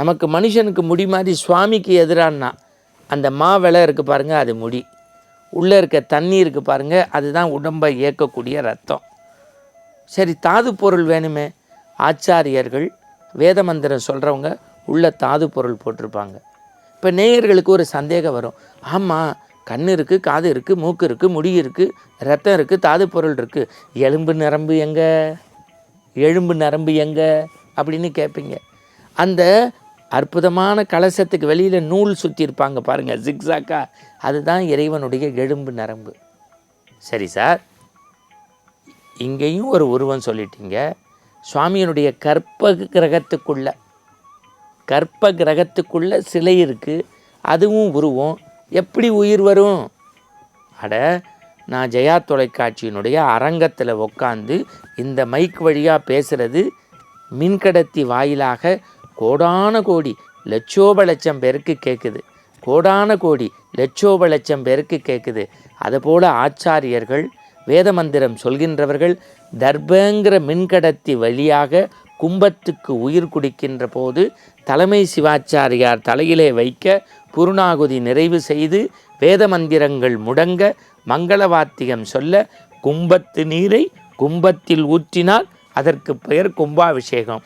நமக்கு மனுஷனுக்கு முடி மாதிரி சுவாமிக்கு எதிரானா அந்த விலை இருக்குது பாருங்கள், அது முடி. உள்ளே இருக்க தண்ணி இருக்குது பாருங்கள், அதுதான் உடம்பை இயக்கக்கூடிய ரத்தம். சரி, தாது பொருள் வேணுமே. ஆச்சாரியர்கள் வேத மந்திரம் சொல்கிறவங்க உள்ள தாது பொருள் போட்டிருப்பாங்க. இப்போ நேயர்களுக்கு ஒரு சந்தேகம் வரும். ஆமாம், கண் இருக்குது, காது இருக்குது, மூக்கு இருக்குது, முடி இருக்குது, ரத்தம் இருக்குது, தாது பொருள் இருக்குது, எலும்பு நரம்பு எங்கே, எலும்பு நரம்பு எங்கே அப்படின்னு கேட்பீங்க. அந்த அற்புதமான கலசத்துக்கு வெளியில் நூல் சுற்றியிருப்பாங்க பாருங்கள், ஜிக்ஸாக்கா, அதுதான் இறைவனுடைய எலும்பு நரம்பு. சரி சார், இங்கேயும் ஒரு உருவம் சொல்லிட்டீங்க. சுவாமியினுடைய கற்ப கிரகத்துக்குள்ள சிலை இருக்குது, அதுவும் உருவம். எப்படி உயிர் வரும்? அட, நான் ஜெயா தொலைக்காட்சியினுடைய அரங்கத்தில் உட்காந்து இந்த மைக் வழியாக பேசுகிறது மின்கடத்தி வாயிலாக கோடான கோடி லட்சோப லட்சம் பேருக்கு கேட்குது. கோடான கோடி லட்சோப லட்சம் பேருக்கு கேட்குது. அதுபோல் ஆச்சாரியர்கள் வேத மந்திரம் சொல்கின்றவர்கள் தர்பங்கிற மின்கடத்தி வழியாக கும்பத்துக்கு உயிர் குடிக்கின்ற போது தலைமை சிவாச்சாரியார் தலையிலே வைக்க புருணாகுதி நிறைவு செய்து வேத மந்திரங்கள் முடங்க மங்களவாத்தியம் சொல்ல கும்பத்து நீரை கும்பத்தில் ஊற்றினால் அதற்கு பெயர் கும்பாபிஷேகம்.